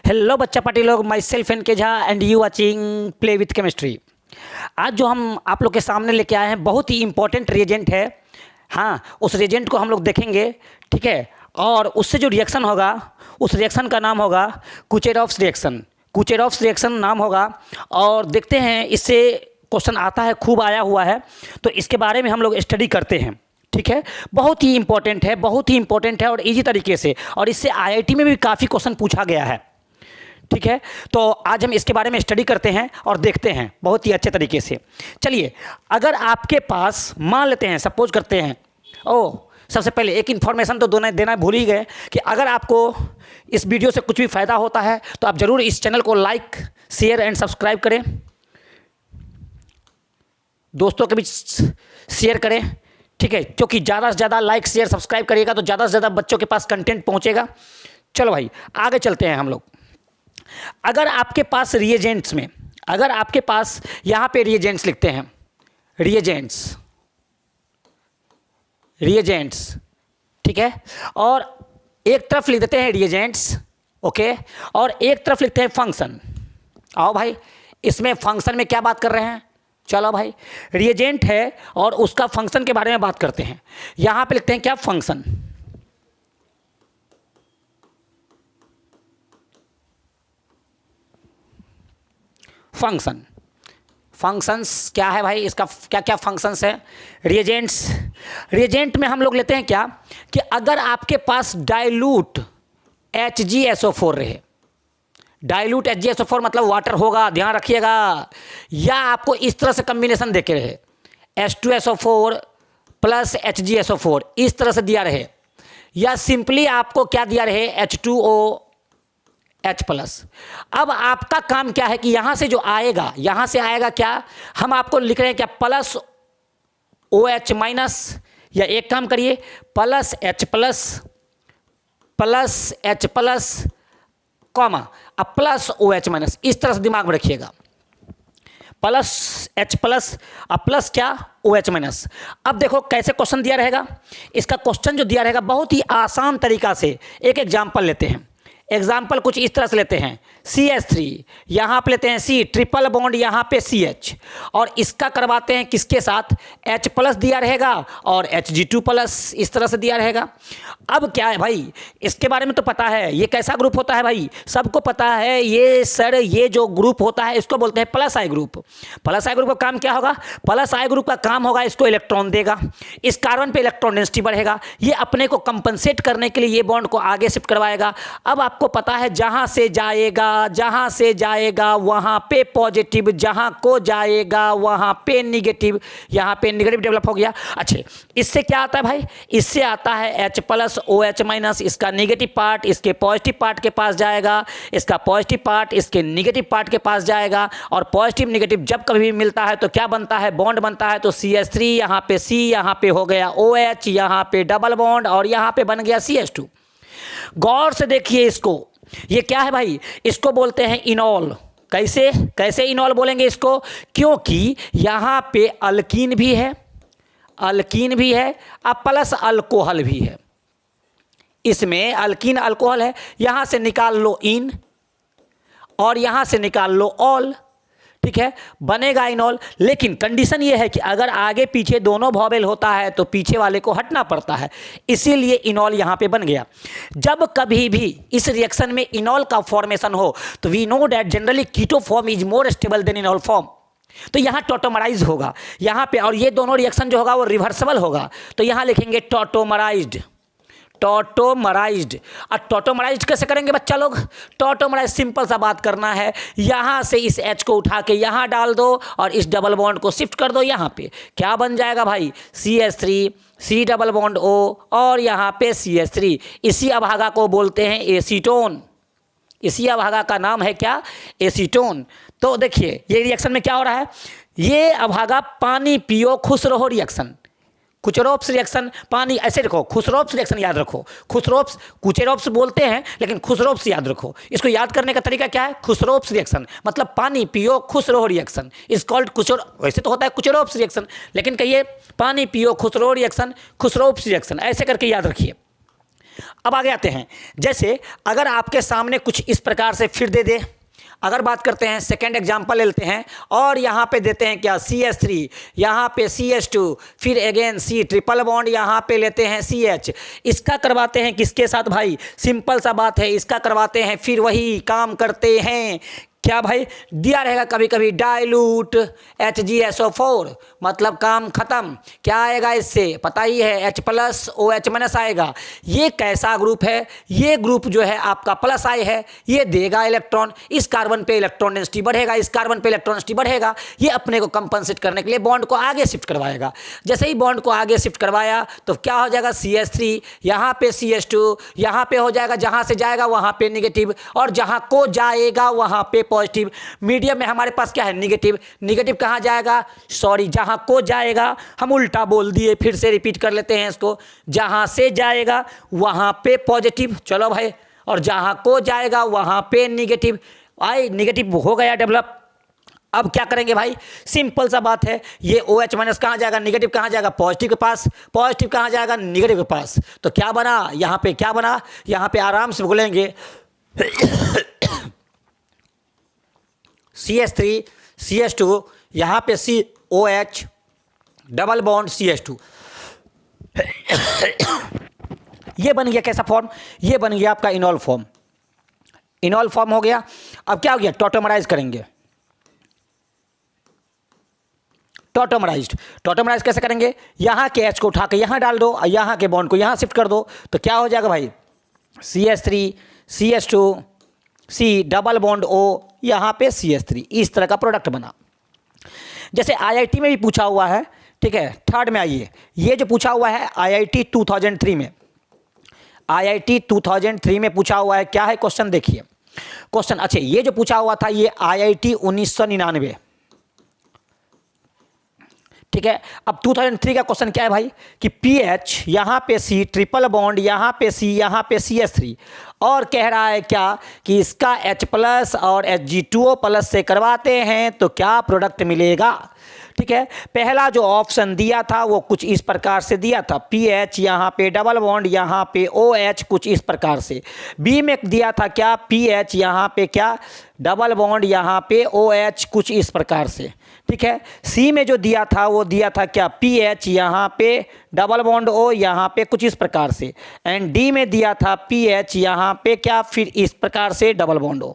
Hello बच्चा party लोग, my self N के Jha and you watching play with chemistry. आज जो हम आप लोग के सामने लेके आए हैं बहुत ही इंपॉर्टेंट रिएजेंट है। हाँ, उस रिएजेंट को हम लोग देखेंगे, ठीक है। और उससे जो रिएक्शन होगा उस रिएक्शन का नाम होगा कुचेरॉफ्स रिएक्शन। कुचेरॉफ्स रिएक्शन नाम होगा और देखते हैं इससे क्वेश्चन आता है, खूब आया हुआ है, तो इसके बारे में हम लोग स्टडी करते हैं, ठीक है। बहुत ही इंपॉर्टेंट है, बहुत ही इंपॉर्टेंट है और इजी तरीके से, और इससे आईआईटी में भी काफ़ी क्वेश्चन पूछा गया है, ठीक है। तो आज हम इसके बारे में स्टडी करते हैं और देखते हैं बहुत ही अच्छे तरीके से। चलिए, अगर आपके पास मान लेते हैं, सपोज करते हैं, सबसे पहले एक इन्फॉर्मेशन तो देना भूल ही गए कि अगर आपको इस वीडियो से कुछ भी फ़ायदा होता है तो आप ज़रूर इस चैनल को लाइक, शेयर एंड सब्सक्राइब करें, दोस्तों के बीच शेयर करें, ठीक है। क्योंकि ज़्यादा से ज़्यादा लाइक, शेयर, सब्सक्राइब करिएगा तो ज़्यादा से ज़्यादा बच्चों के पास कंटेंट पहुँचेगा। चलो भाई, आगे चलते हैं हम लोग। अगर आपके पास रिएजेंट्स में, अगर आपके पास यहाँ पे रिएजेंट्स लिखते हैं, रिएजेंट्स, ठीक है, और एक तरफ लिख देते हैं रिएजेंट्स, ओके, और एक तरफ लिखते हैं फंक्शन। आओ भाई, इसमें फंक्शन में क्या बात कर रहे हैं, चलो भाई, रिएजेंट है और उसका फंक्शन के बारे में बात करते हैं। यहाँ पे लिखते हैं क्या, फंक्शन। फंक्शंस क्या है भाई, इसका क्या क्या फंक्शंस है। रिएजेंट में हम लोग लेते हैं क्या कि अगर आपके पास डाइल्यूट HgSO4 रहे, डाइल्यूट HgSO4 मतलब वाटर होगा, ध्यान रखिएगा, या आपको इस तरह से कम्बिनेशन देके रहे H2SO4 प्लस HgSO4 इस तरह से दिया रहे, या सिंपली आपको क्या दिया रहे H2OH प्लस। अब आपका काम क्या है कि यहां से जो आएगा, यहां से आएगा क्या, हम आपको लिख रहे हैं क्या, प्लस OH माइनस, या एक काम करिए प्लस H प्लस कॉमा अब प्लस OH माइनस, इस तरह से दिमाग में रखिएगा, प्लस H प्लस अब प्लस क्या, OH माइनस। अब देखो कैसे क्वेश्चन दिया रहेगा। इसका क्वेश्चन जो दिया रहेगा बहुत ही आसान तरीका से, एक एग्जाम्पल लेते हैं। एग्जाम्पल कुछ इस तरह से लेते हैं, CH3 यहाँ पे लेते हैं C, ट्रिपल बॉन्ड यहाँ पे CH, और इसका करवाते हैं किसके साथ, H प्लस दिया रहेगा और Hg2 प्लस इस तरह से दिया रहेगा। अब क्या है भाई, इसके बारे में तो पता है ये कैसा ग्रुप होता है भाई, सबको पता है ये सर, ये जो ग्रुप होता है इसको बोलते हैं प्लस आई ग्रुप। प्लस आई ग्रुप का काम क्या होगा, प्लस आई ग्रुप का काम होगा इसको इलेक्ट्रॉन देगा, इस कार्बन पे इलेक्ट्रॉन डेंसिटी बढ़ेगा, ये अपने को कंपनसेट करने के लिए ये बॉन्ड को आगे शिफ्ट करवाएगा। अब आपको पता है जहां से जाएगा वहां पे पॉजिटिव, जहां को जाएगा वहां पे निगेटिव, यहां पे निगेटिव डेवलप हो गया। अच्छा, इससे क्या आता है भाई, इससे आता है H प्लस OH माइनस, इसका निगेटिव पार्ट इसके पॉजिटिव पार्ट के पास जाएगा, इसका पॉजिटिव पार्ट इसके निगेटिव पार्ट के पास जाएगा, और पॉजिटिव निगेटिव जब कभी भी मिलता है तो क्या बनता है, बॉन्ड बनता है। तो CH3 यहाँ पे C, यहाँ पे हो गया OH, यहाँ पे डबल बॉन्ड, और यहाँ पे बन गया CH2। गौर से देखिए इसको, ये क्या है भाई, इसको बोलते हैं इनॉल। कैसे इनॉल बोलेंगे इसको, क्योंकि यहाँ पे अल्कीन भी है और प्लस अल्कोहल भी है, इसमें अल्कीन अल्कोहल है, यहां से निकाल लो इन और यहां से निकाल लो ऑल, ठीक है, बनेगा इनॉल। लेकिन कंडीशन ये है कि अगर आगे पीछे दोनों वॉवेल होता है तो पीछे वाले को हटना पड़ता है, इसीलिए इनॉल यहां पे बन गया। जब कभी भी इस रिएक्शन में इनॉल का फॉर्मेशन हो तो we know that generally keto form is more stable than enol form, तो यहां टॉटोमराइज होगा यहां पे, और ये दोनों रिएक्शन जो होगा वो रिवर्सिबल होगा, तो यहां लिखेंगे टॉटोमराइज्ड। और टॉटोमराइज्ड कैसे करेंगे बच्चा लोग, टॉटोमराइज सिंपल सा बात करना है, यहां से इस H को उठा के यहां डाल दो और इस डबल बॉन्ड को शिफ्ट कर दो, यहां पे क्या बन जाएगा भाई, CH3 C double bond O और यहां पे CH3। इसी अभागा को बोलते हैं एसीटोन, इसी अभागा का नाम है क्या, एसीटोन। तो देखिए ये रिएक्शन में क्या हो रहा है, ये अभागा पानी पियो खुश रहो रिएक्शन, कुचेरॉफ्स रिएक्शन, पानी ऐसे रखो, खुशरोफ्स रिएक्शन याद रखो, खुशरोफ्स कुचेरॉफ्स बोलते हैं लेकिन खुशरोफ्स याद रखो। इसको याद करने का तरीका क्या है, खुशरोफ्स रिएक्शन मतलब पानी पियो खुश रहो रिएक्शन इज कॉल्ड कुचेर, वैसे तो होता है कुचेरॉफ्स रिएक्शन, लेकिन कहिए पानी पियो खुश रहो रिएक्शन, खुशरोफ्स रिएक्शन, ऐसे करके याद रखिए। अब आगे आते हैं, जैसे अगर आपके सामने कुछ इस प्रकार से फिर दे दे, अगर बात करते हैं सेकेंड एग्जाम्पल ले लेते हैं और यहाँ पे देते हैं क्या CH3, यहाँ पे CH2, फिर अगेन C ट्रिपल बॉन्ड, यहाँ पे लेते हैं CH, इसका करवाते हैं किसके साथ भाई, सिंपल सा बात है, इसका करवाते हैं, फिर वही काम करते हैं क्या भाई, दिया रहेगा कभी कभी डाइल्यूट HgSO4, मतलब काम खत्म। क्या आएगा इससे पता ही है, H प्लस OH माइनस आएगा। ये कैसा ग्रुप है, ये ग्रुप जो है आपका प्लस आई है, ये देगा इलेक्ट्रॉन, इस कार्बन पे इलेक्ट्रॉन डेंसिटी बढ़ेगा, इस कार्बन पे इलेक्ट्रॉन डेंसिटी बढ़ेगा, ये अपने को कंपनसेट करने के लिए बॉन्ड को आगे शिफ्ट करवाएगा। जैसे ही बॉन्ड को आगे शिफ्ट करवाया तो क्या हो जाएगा, CH3, यहाँ पे CH2, यहाँ पे हो जाएगा, जहाँ से जाएगा वहाँ पे निगेटिव, और जहाँ को जाएगा वहाँ पे पॉजिटिव। मीडियम में हमारे पास क्या है, निगेटिव। निगेटिव कहाँ जाएगा, सॉरी जहाँ को जाएगा, हम उल्टा बोल दिए, फिर से रिपीट कर लेते हैं इसको, जहाँ से जाएगा वहाँ पे पॉजिटिव, चलो भाई, और जहाँ को जाएगा वहाँ पे निगेटिव। आई निगेटिव हो गया डेवलप। अब क्या करेंगे भाई, सिंपल सा बात है, ये OH माइनस कहाँ जाएगा, निगेटिव कहाँ जाएगा, पॉजिटिव के पास, पॉजिटिव कहाँ जाएगा, निगेटिव के पास। तो क्या बना यहाँ पे, क्या बना यहाँ पे, आराम से बोलेंगे CH3 CH2, यहाँ पे COH डबल बॉन्ड CH2। ये बन गया कैसा फॉर्म, ये बन गया आपका इनॉल फॉर्म। इनॉल फॉर्म हो गया। अब क्या हो गया, टॉटोमराइज करेंगे। टॉटोमराइज कैसे करेंगे, यहाँ के H को उठा के यहाँ डाल दो, यहाँ के बॉन्ड को यहाँ शिफ्ट कर दो, तो क्या हो जाएगा भाई, CH3 CH2 C double bond O, यहाँ पे CH3, इस तरह का प्रोडक्ट बना। जैसे IIT में भी पूछा हुआ है, ठीक है, थर्ड में आइए, ये जो पूछा हुआ है IIT 2003 में, IIT 2003 में पूछा हुआ है, क्या है क्वेश्चन देखिए। क्वेश्चन अच्छा, ये जो पूछा हुआ था ये IIT 1999, ठीक है। अब 2003 का क्वेश्चन क्या है भाई, कि पीएच यहाँ पे C ट्रिपल बॉन्ड, यहाँ पे C, यहाँ पे CH3, और कह रहा है क्या कि इसका H प्लस और Hg2O प्लस से करवाते हैं तो क्या प्रोडक्ट मिलेगा, ठीक है। पहला जो ऑप्शन दिया था वो कुछ इस प्रकार से दिया था, पीएच यहाँ पे डबल बॉन्ड, यहाँ पे OH कुछ इस प्रकार से। बी में दिया था क्या, पीएच यहाँ पे क्या डबल बॉन्ड, यहाँ पे OH कुछ इस प्रकार से, ठीक है। सी में जो दिया था वो दिया था क्या, पीएच यहाँ पे डबल बॉन्ड O, यहाँ पे कुछ इस प्रकार से। एंड डी में दिया था पीएच यहाँ पे क्या, फिर इस प्रकार से डबल बॉन्ड O।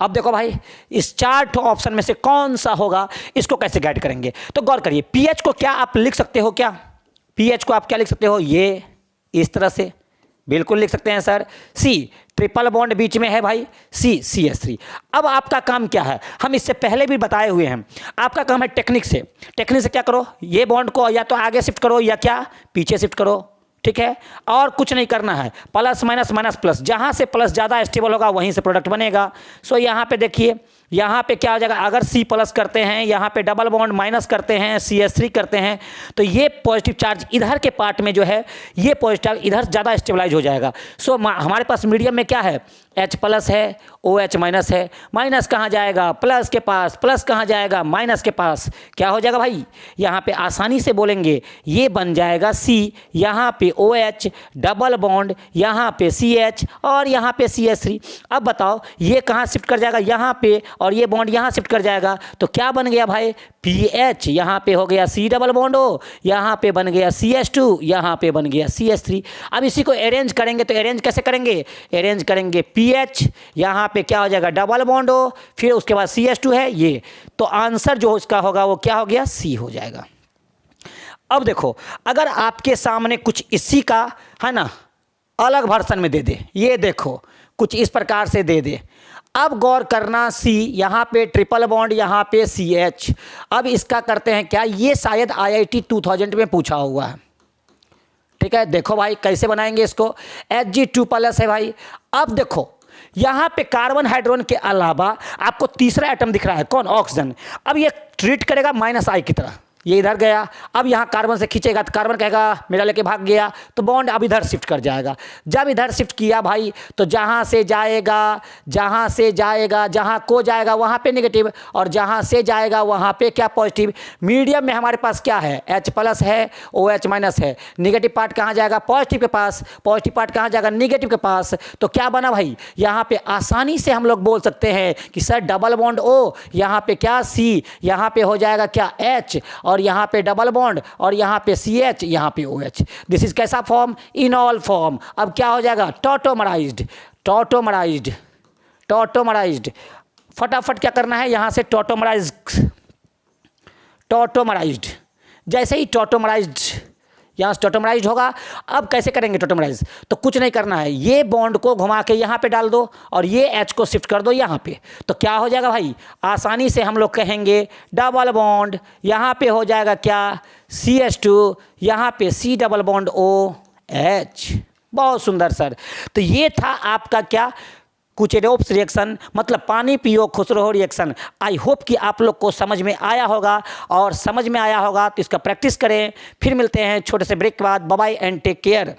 अब देखो भाई, इस चार ऑप्शन में से कौन सा होगा, इसको कैसे गाइड करेंगे, तो गौर करिए। पीएच को क्या आप लिख सकते हो, क्या पीएच को आप क्या लिख सकते हो, ये इस तरह से बिल्कुल लिख सकते हैं सर। सी ट्रिपल बॉन्ड बीच में है भाई, CH3। अब आपका काम क्या है, हम इससे पहले भी बताए हुए हैं, आपका काम है टेक्निक से क्या करो, ये बॉन्ड को या तो आगे शिफ्ट करो या क्या पीछे शिफ्ट करो, ठीक है। और कुछ नहीं करना है, प्लस माइनस माइनस प्लस, जहाँ से प्लस ज़्यादा स्टेबल होगा वहीं से प्रोडक्ट बनेगा। सो यहाँ पे देखिए, यहाँ पे क्या हो जाएगा, अगर C प्लस करते हैं, यहाँ पे डबल बॉन्ड माइनस करते हैं, CH3 करते हैं, तो ये पॉजिटिव चार्ज इधर के पार्ट में जो है, ये पॉजिटिव इधर ज़्यादा स्टेबलाइज हो जाएगा। सो हमारे पास मीडियम में क्या है, H प्लस है, OH माइनस है, माइनस कहाँ जाएगा, प्लस के पास, प्लस कहाँ जाएगा, माइनस के पास। क्या हो जाएगा भाई, यहाँ पे आसानी से बोलेंगे, ये बन जाएगा C, यहाँ पे OH डबल बॉन्ड, यहाँ पे CH और यहाँ पे CH3। अब बताओ ये कहाँ शिफ्ट कर जाएगा, यहाँ पे, और ये बॉन्ड यहाँ शिफ्ट कर जाएगा, तो क्या बन गया भाई, पीएच यहाँ पे हो गया C डबल बॉन्ड O, यहाँ पे बन गया CH2, यहाँ पे बन गया CH3। अब इसी को अरेंज करेंगे, तो अरेंज कैसे करेंगे, अरेंज करेंगे पीएच यहाँ पे क्या हो जाएगा, डबल बॉन्ड O, फिर उसके बाद CH2 है ये, तो आंसर जो इसका होगा वो क्या हो गया, C हो जाएगा। अब देखो, अगर आपके सामने कुछ इसी का है ना अलग वर्सन में दे दे, ये देखो कुछ इस प्रकार से दे दे, अब गौर करना, C यहाँ पे ट्रिपल बॉन्ड, यहाँ पे CH। अब इसका करते हैं क्या, ये शायद IIT 2000 में पूछा हुआ है, ठीक है। देखो भाई कैसे बनाएंगे इसको, Hg2 प्लस है भाई। अब देखो यहाँ पे कार्बन हाइड्रोजन के अलावा आपको तीसरा एटम दिख रहा है, कौन, ऑक्सीजन। अब ये ट्रीट करेगा -I की तरह, ये इधर गया, अब यहाँ कार्बन से खींचेगा तो कार्बन कहेगा मेरा लेके भाग गया, तो बॉन्ड अब इधर शिफ्ट कर जाएगा। जब इधर शिफ्ट किया भाई, तो जहाँ से जाएगा जहाँ को जाएगा वहाँ पे नेगेटिव, और जहाँ से जाएगा वहाँ पे क्या पॉजिटिव। मीडियम में हमारे पास क्या है, H+ है, OH- है। नेगेटिव पार्ट कहाँ जाएगा, पॉजिटिव के पास, पॉजिटिव पार्ट कहाँ जाएगा, नेगेटिव के पास। तो क्या बना भाई, यहाँ पे आसानी से हम लोग बोल सकते हैं कि सर डबल बॉन्ड O, यहाँ पे क्या C, यहाँ पे हो जाएगा क्या H, और यहाँ पे डबल बॉन्ड, और यहाँ पे CH, यहाँ पे OH। दिस इज कैसा फॉर्म, इनॉल फॉर्म। अब क्या हो जाएगा, टॉटोमराइज्ड। फटाफट क्या करना है, यहाँ से टॉटोमराइज्ड। जैसे ही टॉटोमराइज्ड, यहाँ से टॉटोमराइज्ड होगा। अब कैसे करेंगे टॉटोमराइज, तो कुछ नहीं करना है, ये बॉन्ड को घुमा के यहाँ पे डाल दो और ये H को शिफ्ट कर दो यहाँ पे। तो क्या हो जाएगा भाई, आसानी से हम लोग कहेंगे डबल बॉन्ड, यहाँ पे हो जाएगा क्या, CH2, यहाँ पे C डबल बॉन्ड OH। बहुत सुंदर सर। तो ये था आपका क्या, कुचेडोप्स रिएक्शन, मतलब पानी पियो खुश रहो रिएक्शन। आई होप कि आप लोग को समझ में आया होगा, और समझ में आया होगा तो इसका प्रैक्टिस करें। फिर मिलते हैं छोटे से ब्रेक के बाद। Bye bye and take care.